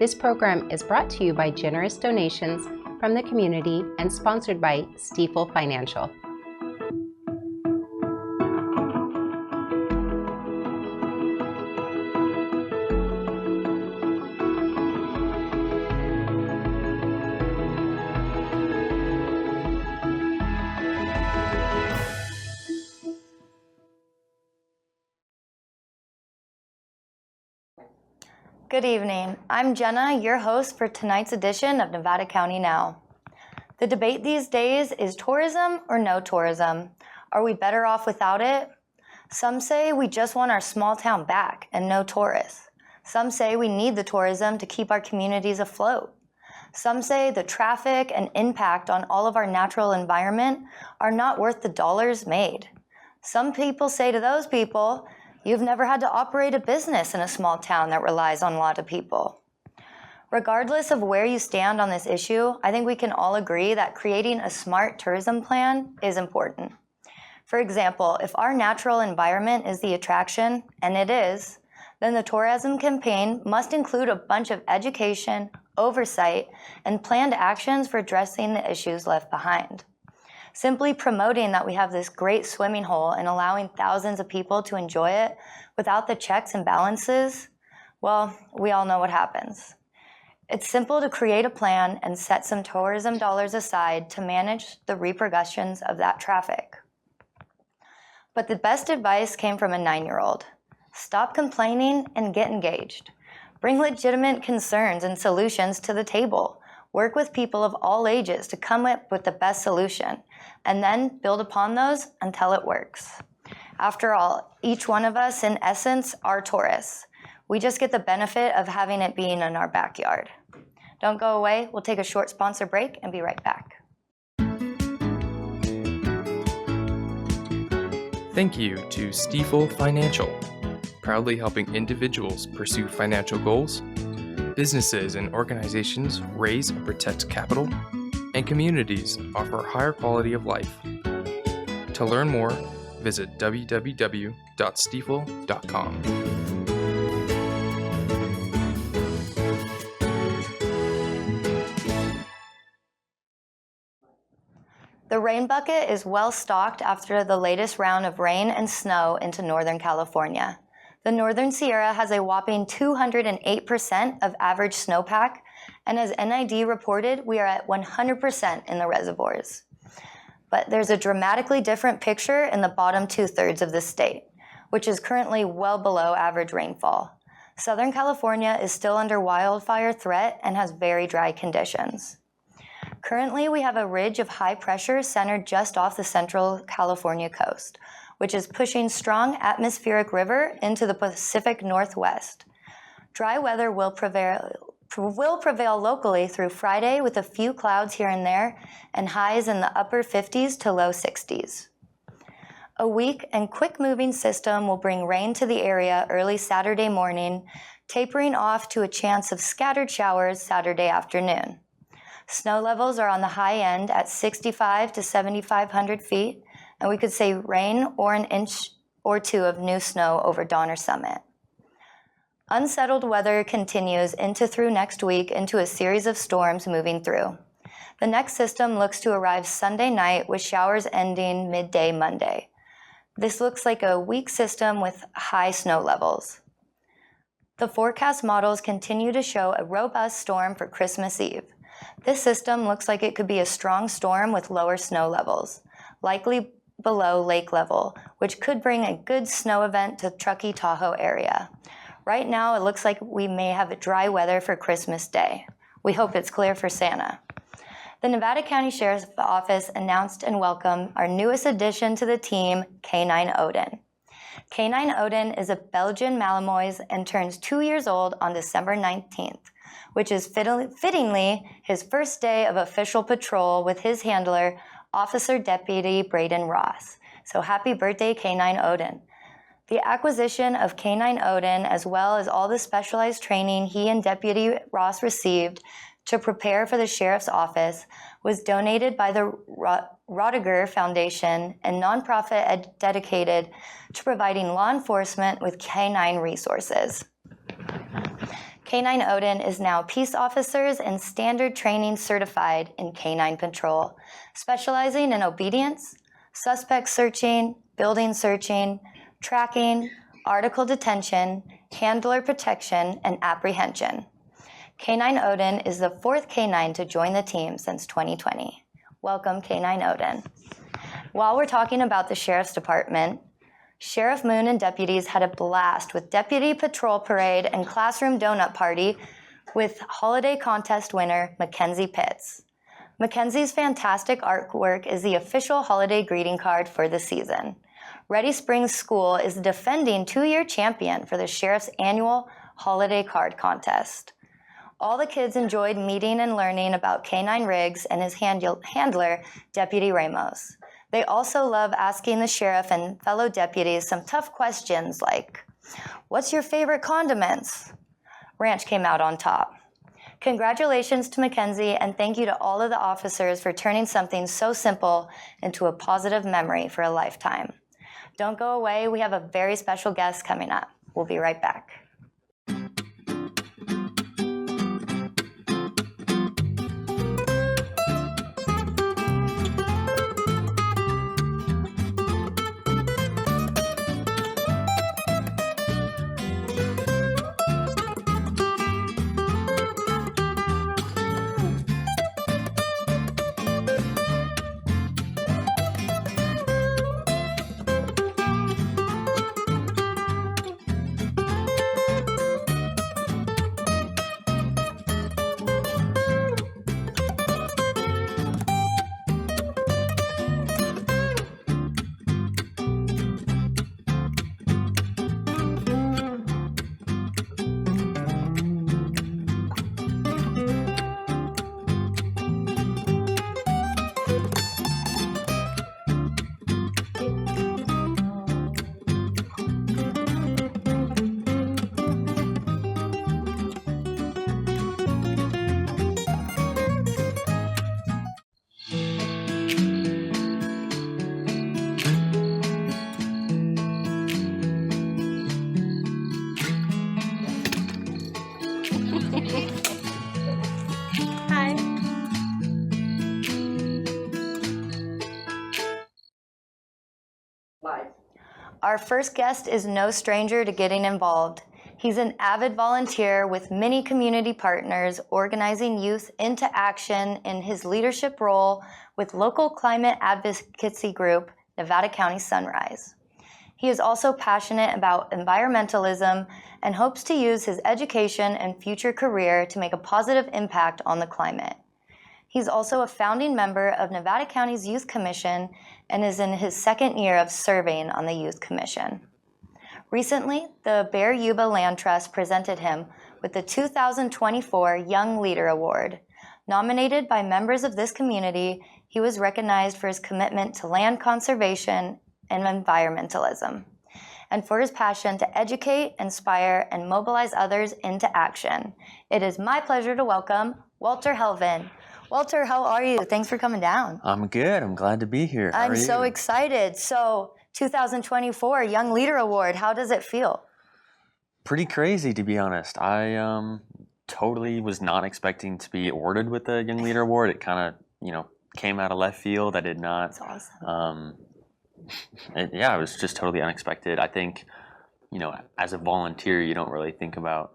This program is brought to you by generous donations from the community and sponsored by Stiefel Financial. Good evening. I'm Jenna, your host for tonight's edition of Nevada County Now. The debate these days is tourism or no tourism. Are we better off without it? Some say we just want our small town back and no tourists. Some say we need the tourism to keep our communities afloat. Some say the traffic and impact on all of our natural environment are not worth the dollars made. Some people say to those people, you've never had to operate a business in a small town that relies on a lot of people. Regardless of where you stand on this issue, I think we can all agree that creating a smart tourism plan is important. For example, if our natural environment is the attraction, and it is, then the tourism campaign must include a bunch of education, oversight, and planned actions for addressing the issues left behind. Simply promoting that we have this great swimming hole and allowing thousands of people to enjoy it without the checks and balances, well, we all know what happens. It's simple to create a plan and set some tourism dollars aside to manage the repercussions of that traffic. But the best advice came from a 9-year-old. Stop complaining and get engaged. Bring legitimate concerns and solutions to the table. Work with people of all ages to come up with the best solution, and then build upon those until it works. After all, each one of us, in essence, are tourists. We just get the benefit of having it being in our backyard. Don't go away. We'll take a short sponsor break and be right back. Thank you to Stiefel Financial, proudly helping individuals pursue financial goals, businesses and organizations raise and protect capital, and communities offer a higher quality of life. To learn more, visit www.stiefel.com. The rain bucket is well stocked after the latest round of rain and snow into Northern California. The Northern Sierra has a whopping 208% of average snowpack, and as NID reported, we are at 100% in the reservoirs. But there's a dramatically different picture in the bottom 2/3 of the state, which is currently well below average rainfall. Southern California is still under wildfire threat and has very dry conditions. Currently, we have a ridge of high pressure centered just off the Central California coast, which is pushing strong atmospheric river into the Pacific Northwest. Dry weather will prevail locally through Friday with a few clouds here and there and highs in the upper 50s to low 60s. A weak and quick-moving system will bring rain to the area early Saturday morning, tapering off to a chance of scattered showers Saturday afternoon. Snow levels are on the high end at 6,500 to 7,500 feet, and we could say rain or an inch or two of new snow over Donner Summit. Unsettled weather continues through next week into a series of storms moving through. The next system looks to arrive Sunday night with showers ending midday Monday. This looks like a weak system with high snow levels. The forecast models continue to show a robust storm for Christmas Eve. This system looks like it could be a strong storm with lower snow levels, likely below lake level, which could bring a good snow event to Truckee Tahoe area. Right now, it looks like we may have dry weather for Christmas Day. We hope it's clear for Santa. The Nevada County Sheriff's Office announced and welcomed our newest addition to the team, Canine Odin. Canine Odin is a Belgian Malinois and turns 2 years old on December 19th, which is fittingly his first day of official patrol with his handler, Officer Deputy Braden Ross. So happy birthday, Canine Odin. The acquisition of Canine Odin, as well as all the specialized training he and Deputy Ross received to prepare for the Sheriff's Office, was donated by the Roediger Foundation, a nonprofit dedicated to providing law enforcement with canine resources. Canine Odin is now peace officers and standard training certified in canine patrol, specializing in obedience, suspect searching, building searching, tracking, article detention, handler protection, and apprehension. Canine Odin is the fourth canine to join the team since 2020. Welcome, Canine Odin. While we're talking about the Sheriff's Department, Sheriff Moon and deputies had a blast with Deputy Patrol Parade and Classroom Donut Party with holiday contest winner Mackenzie Pitts. Mackenzie's fantastic artwork is the official holiday greeting card for the season. Ready Springs School is the defending 2-year champion for the Sheriff's annual holiday card contest. All the kids enjoyed meeting and learning about Canine Riggs and his handler, Deputy Ramos. They also love asking the sheriff and fellow deputies some tough questions like, "What's your favorite condiments?" Ranch came out on top. Congratulations to Mackenzie, and thank you to all of the officers for turning something so simple into a positive memory for a lifetime. Don't go away, we have a very special guest coming up. We'll be right back. Our first guest is no stranger to getting involved. He's an avid volunteer with many community partners, organizing youth into action in his leadership role with local climate advocacy group, Nevada County Sunrise. He is also passionate about environmentalism and hopes to use his education and future career to make a positive impact on the climate. He's also a founding member of Nevada County's Youth Commission and is in his second year of serving on the Youth Commission. Recently, the Bear Yuba Land Trust presented him with the 2024 Young Leader Award. Nominated by members of this community, he was recognized for his commitment to land conservation and environmentalism, and for his passion to educate, inspire, and mobilize others into action. It is my pleasure to welcome Walter Helvin. Walter, how are you? Thanks for coming down. I'm good. I'm glad to be here. I'm so excited. So 2024 Young Leader Award, how does it feel? Pretty crazy, to be honest. I totally was not expecting to be awarded with the Young Leader Award. It kind of, came out of left field. I did not. That's awesome. It was just totally unexpected. I think, as a volunteer, you don't really think about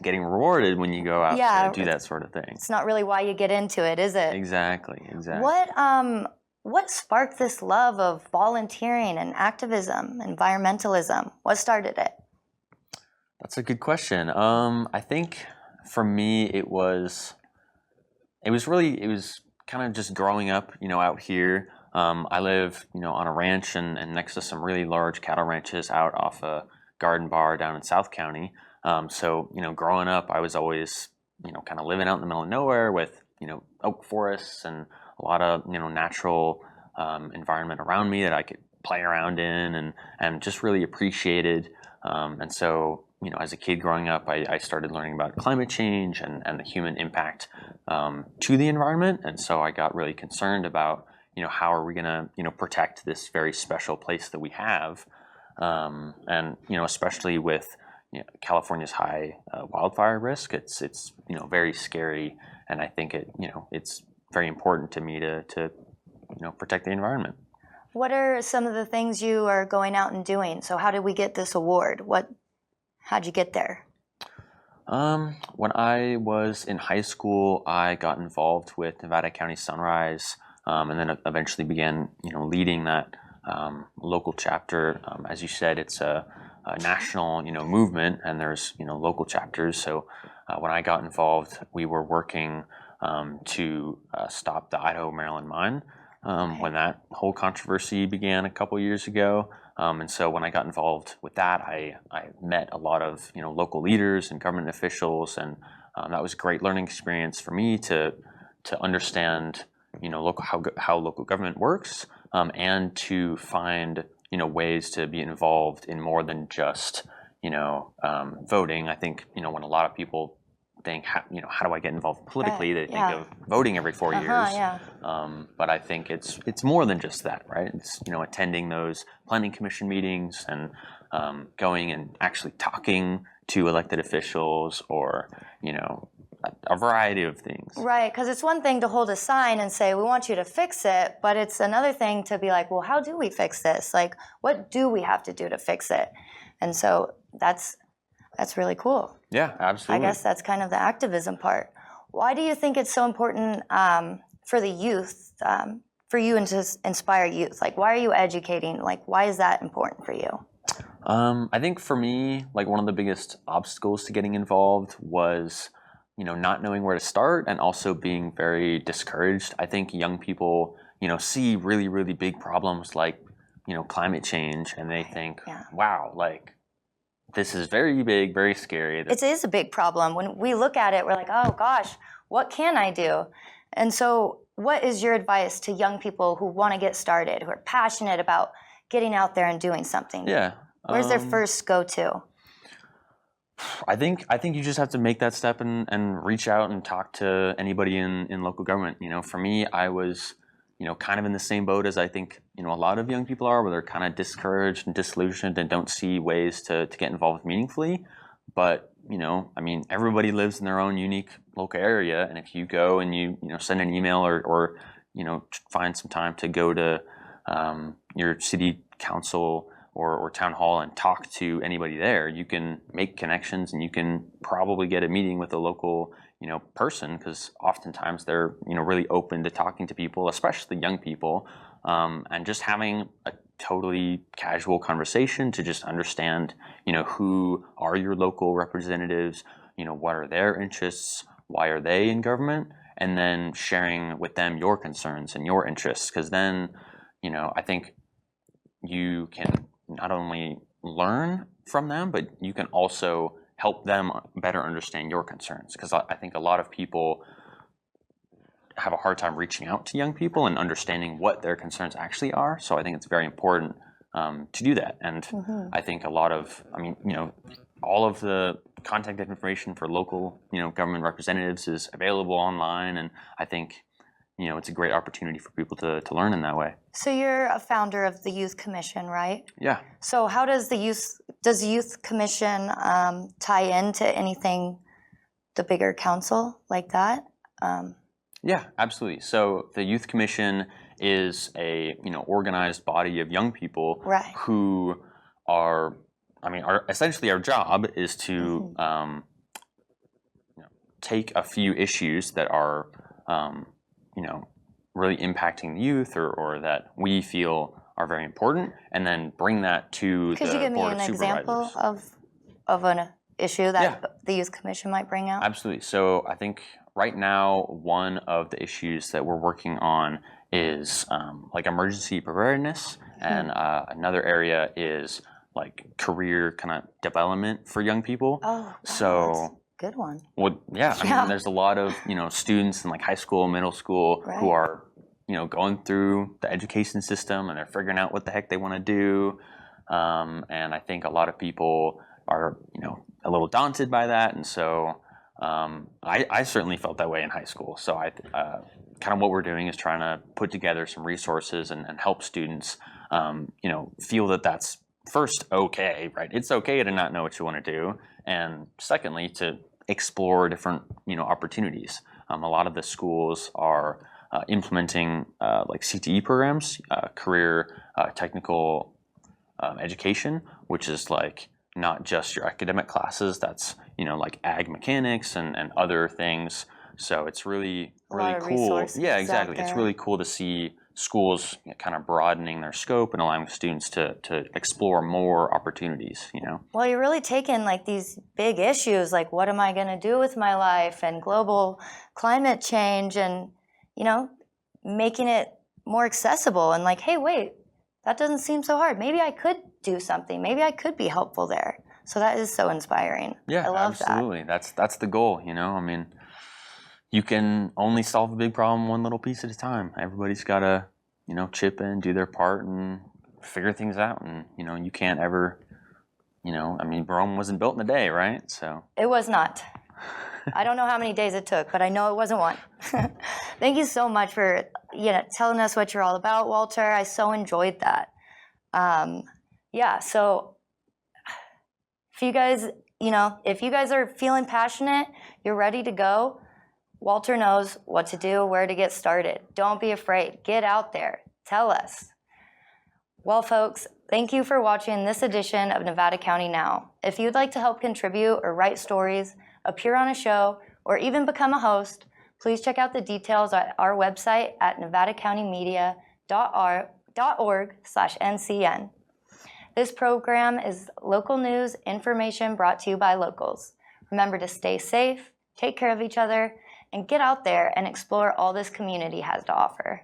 getting rewarded when you go out to do that sort of thing. It's not really why you get into it, is it? Exactly. What sparked this love of volunteering and activism, environmentalism? What started it? That's a good question. I think for me it was kind of just growing up, out here. I live, on a ranch and next to some really large cattle ranches out off a Garden Bar down in South County. So, growing up, I was always, kind of living out in the middle of nowhere with, oak forests and a lot of, natural environment around me that I could play around in and just really appreciated. And so, as a kid growing up, I started learning about climate change and the human impact to the environment. And so I got really concerned about, how are we going to, protect this very special place that we have. And, especially with, California's high wildfire risk. It's very scary, and I think it's very important to me to protect the environment. What are some of the things you are going out and doing? So how did we get this award? How'd you get there? When I was in high school, I got involved with Nevada County Sunrise, and then eventually began leading that local chapter. As you said, it's a national movement, and there's local chapters. So when I got involved, we were working to stop the Idaho-Maryland mine. When that whole controversy began a couple years ago. And so when I got involved with that, I met a lot of local leaders and government officials, and that was a great learning experience for me to understand how local government works, and to find ways to be involved in more than just voting. I think when a lot of people think, how do I get involved politically? They think of voting every 4 years. Yeah. But I think it's more than just that, right? It's attending those planning commission meetings and going and actually talking to elected officials, or a variety of things. Right, because it's one thing to hold a sign and say, we want you to fix it, but it's another thing to be like, well, how do we fix this? Like, what do we have to do to fix it? And so that's really cool. Yeah, absolutely. I guess that's kind of the activism part. Why do you think it's so important for the youth, for you and to inspire youth? Like, why are you educating? Like, why is that important for you? I think for me, like, one of the biggest obstacles to getting involved was, not knowing where to start, and also being very discouraged. I think young people, see really, really big problems like, climate change, and they think, wow, like, this is very big, very scary. It is a big problem. When we look at it, we're like, oh gosh, what can I do? And so what is your advice to young people who want to get started, who are passionate about getting out there and doing something? Yeah. Where's their first go-to? I think you just have to make that step and reach out and talk to anybody in local government. For me, I was kind of in the same boat as I think, a lot of young people are, where they're kind of discouraged and disillusioned and don't see ways to get involved meaningfully. But, everybody lives in their own unique local area. And if you go and you send an email or find some time to go to your city council or town hall and talk to anybody there, you can make connections, and you can probably get a meeting with a local person, because oftentimes they're really open to talking to people, especially young people, and just having a totally casual conversation to just understand who are your local representatives, what are their interests, why are they in government, and then sharing with them your concerns and your interests, because then I think you can not only learn from them, but you can also help them better understand your concerns, because I think a lot of people have a hard time reaching out to young people and understanding what their concerns actually are. So I think it's very important to do that. And I think a lot of, all of the contact information for local, government representatives is available online, and I think it's a great opportunity for people to learn in that way. So you're a founder of the Youth Commission, right? Yeah. So how does the Youth Commission tie into anything, the bigger council like that? Yeah, absolutely. So the Youth Commission is a organized body of young people who are, essentially our job is to take a few issues that are really impacting the youth, or that we feel are very important, and then bring that to the Board of Supervisors. Could you give me an example of an issue that the Youth Commission might bring out? Absolutely. So I think right now, one of the issues that we're working on is like emergency preparedness, and another area is like career kind of development for young people. Oh, so good one. Well, yeah. There's a lot of students in like high school, middle school who are going through the education system, and they're figuring out what the heck they want to do. And I think a lot of people are a little daunted by that, and so I certainly felt that way in high school. So I kind of what we're doing is trying to put together some resources and help students feel that that's first okay, right? It's okay to not know what you want to do, and secondly, to explore different opportunities. A lot of the schools are implementing like CTE programs, career technical education, which is like not just your academic classes. That's like ag mechanics and other things. So it's really cool. Yeah, exactly. It's really cool to see schools kind of broadening their scope and allowing students to explore more opportunities. Well, you're really taking like these big issues, like what am I going to do with my life, and global climate change, and making it more accessible, and like, hey, wait, that doesn't seem so hard. Maybe I could do something. Maybe I could be helpful there. So that is so inspiring. Yeah, I love absolutely. that. That's the goal. I mean, you can only solve a big problem one little piece at a time. Everybody's got to, chip in, do their part, and figure things out. And you can't ever, I mean, Rome wasn't built in a day, right? So it was not. I don't know how many days it took, but I know it wasn't one. Thank you so much for telling us what you're all about, Walter. I so enjoyed that. So if you guys are feeling passionate, you're ready to go, Walter knows what to do, where to get started. Don't be afraid. Get out there. Tell us. Well, folks, thank you for watching this edition of Nevada County Now. If you'd like to help contribute or write stories, appear on a show, or even become a host, please check out the details at our website at nevadacountymedia.org/ncn. This program is local news information brought to you by locals. Remember to stay safe, take care of each other, and get out there and explore all this community has to offer.